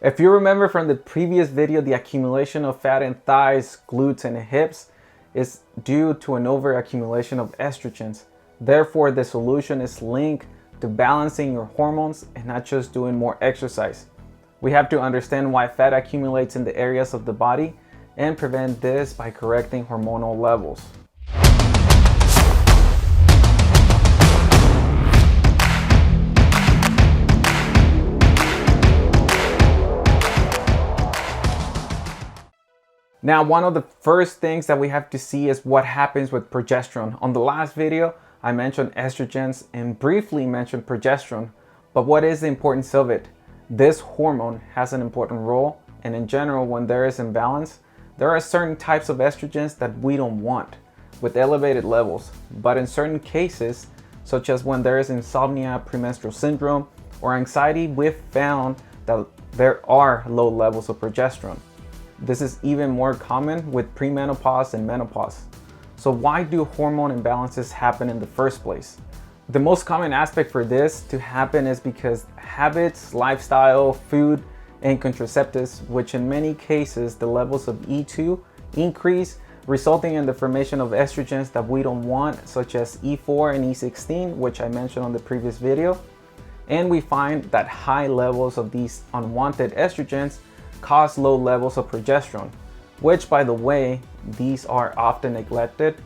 If you remember from the previous video, the accumulation of fat in thighs, glutes, and hips is due to an overaccumulation of estrogens. Therefore, the solution is linked to balancing your hormones and not just doing more exercise. We have to understand why fat accumulates in the areas of the body and prevent this by correcting hormonal levels. Now, one of the first things that we have to see is what happens with progesterone. On the last video, I mentioned estrogens and briefly mentioned progesterone, but what is the importance of it? This hormone has an important role, and in general, when there is imbalance, there are certain types of estrogens that we don't want with elevated levels, but in certain cases, such as when there is insomnia, premenstrual syndrome, or anxiety, we've found that there are low levels of progesterone. This is even more common with premenopause and menopause. So why do hormone imbalances happen in the first place? The most common aspect for this to happen is because habits, lifestyle, food, and contraceptives, which in many cases the levels of E2 increase, resulting in the formation of estrogens that we don't want, such as E4 and E16, which I mentioned on the previous video. And we find that high levels of these unwanted estrogens cause low levels of progesterone, which, by the way, these are often neglected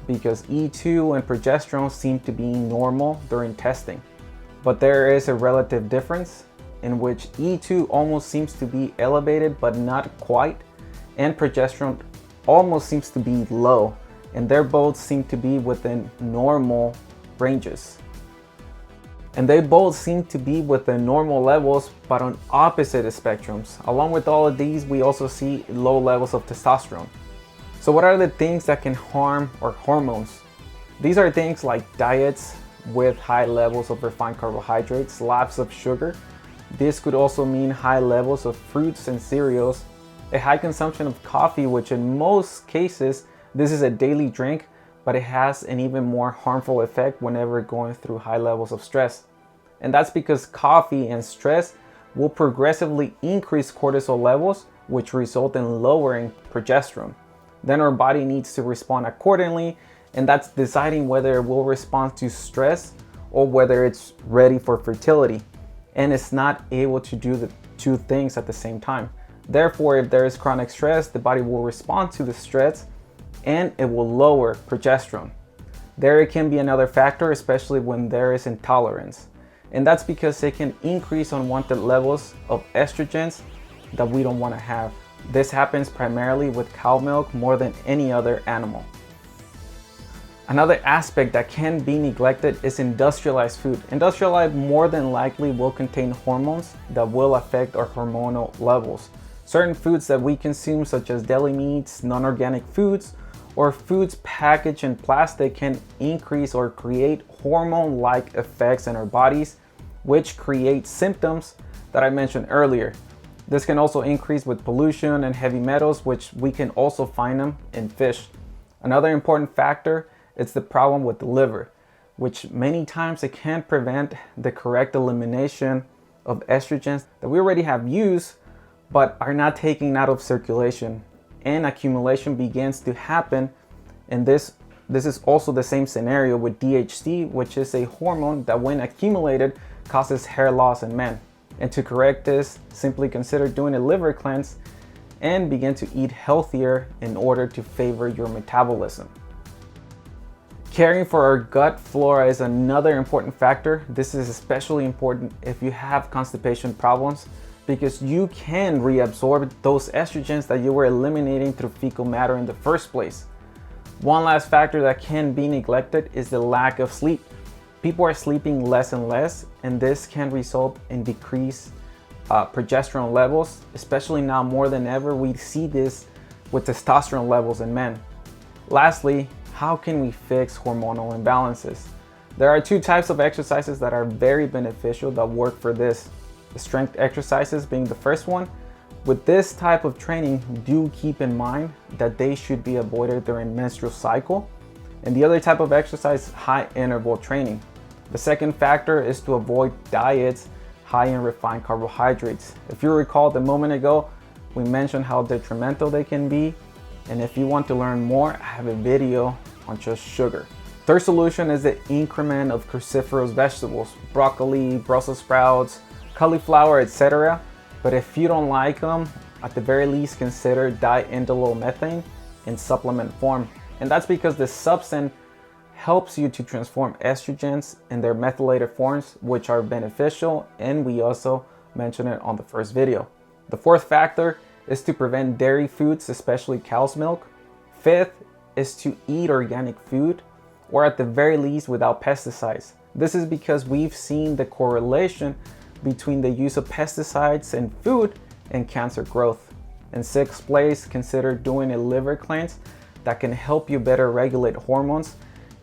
because E2 and progesterone seem to be normal during testing. But there is a relative difference in which E2 almost seems to be elevated but not quite, and progesterone almost seems to be low, and they both seem to be within normal ranges. And they both seem to be within normal levels, but on opposite spectrums. Along with all of these, we also see low levels of testosterone. So what are the things that can harm our hormones? These are things like diets with high levels of refined carbohydrates, lots of sugar. This could also mean high levels of fruits and cereals, a high consumption of coffee, which in most cases, this is a daily drink, but it has an even more harmful effect whenever going through high levels of stress. And that's because coffee and stress will progressively increase cortisol levels, which result in lowering progesterone. Then our body needs to respond accordingly, and that's deciding whether it will respond to stress or whether it's ready for fertility. And it's not able to do the two things at the same time. Therefore, if there is chronic stress, the body will respond to the stress and it will lower progesterone. There can be another factor, especially when there is intolerance. And that's because it can increase unwanted levels of estrogens that we don't want to have. This happens primarily with cow milk more than any other animal. Another aspect that can be neglected is industrialized food. Industrialized more than likely will contain hormones that will affect our hormonal levels. Certain foods that we consume, such as deli meats, non-organic foods, or foods packaged in plastic, can increase or create hormone-like effects in our bodies, which create symptoms that I mentioned earlier. This can also increase with pollution and heavy metals, which we can also find them in fish. Another important factor is the problem with the liver, which many times it can prevent the correct elimination of estrogens that we already have used but are not taken out of circulation, and accumulation begins to happen. And this is also the same scenario with DHT, which is a hormone that when accumulated causes hair loss in men. And to correct this, simply consider doing a liver cleanse and begin to eat healthier in order to favor your metabolism. Caring for our gut flora is another important factor. This is especially important if you have constipation problems, because you can reabsorb those estrogens that you were eliminating through fecal matter in the first place. One last factor that can be neglected is the lack of sleep. People are sleeping less and less, and this can result in decreased progesterone levels, especially now more than ever. We see this with testosterone levels in men. Lastly, how can we fix hormonal imbalances? There are two types of exercises that are very beneficial that work for this. The strength exercises being the first one. With this type of training, do keep in mind that they should be avoided during menstrual cycle. And the other type of exercise, high interval training. The second factor is to avoid diets high in refined carbohydrates. If you recall a moment ago, we mentioned how detrimental they can be. And if you want to learn more, I have a video on just sugar. Third solution is the increment of cruciferous vegetables, broccoli, Brussels sprouts, cauliflower, etc. But if you don't like them, at the very least consider diindolylmethane in supplement form. And that's because this substance helps you to transform estrogens in their methylated forms, which are beneficial, and we also mentioned it on the first video. The fourth factor is to prevent dairy foods, especially cow's milk. Fifth is to eat organic food, or at the very least without pesticides. This is because we've seen the correlation between the use of pesticides in food and cancer growth. In sixth place, consider doing a liver cleanse that can help you better regulate hormones.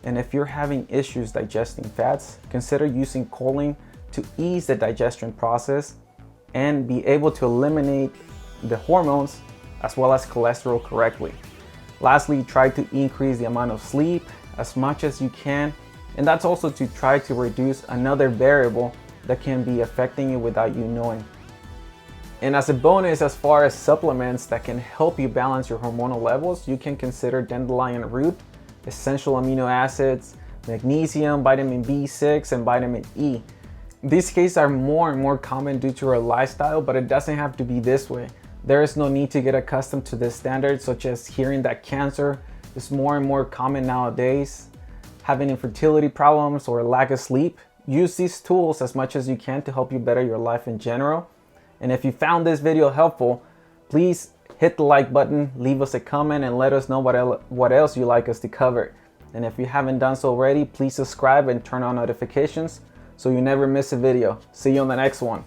And if you're having issues digesting fats, consider using choline to ease the digestion process and be able to eliminate the hormones as well as cholesterol correctly. Lastly, try to increase the amount of sleep as much as you can, and that's also to try to reduce another variable that can be affecting you without you knowing. And as a bonus, as far as supplements that can help you balance your hormonal levels, you can consider dandelion root, essential amino acids, magnesium, vitamin B6, and vitamin E. These cases are more and more common due to our lifestyle, but it doesn't have to be this way. There is no need to get accustomed to this standard, such as hearing that cancer is more and more common nowadays, having infertility problems, or lack of sleep. Use these tools as much as you can to help you better your life in general. And if you found this video helpful, please hit the like button, leave us a comment, and let us know what else you'd like us to cover. And if you haven't done so already, please subscribe and turn on notifications so you never miss a video. See you on the next one.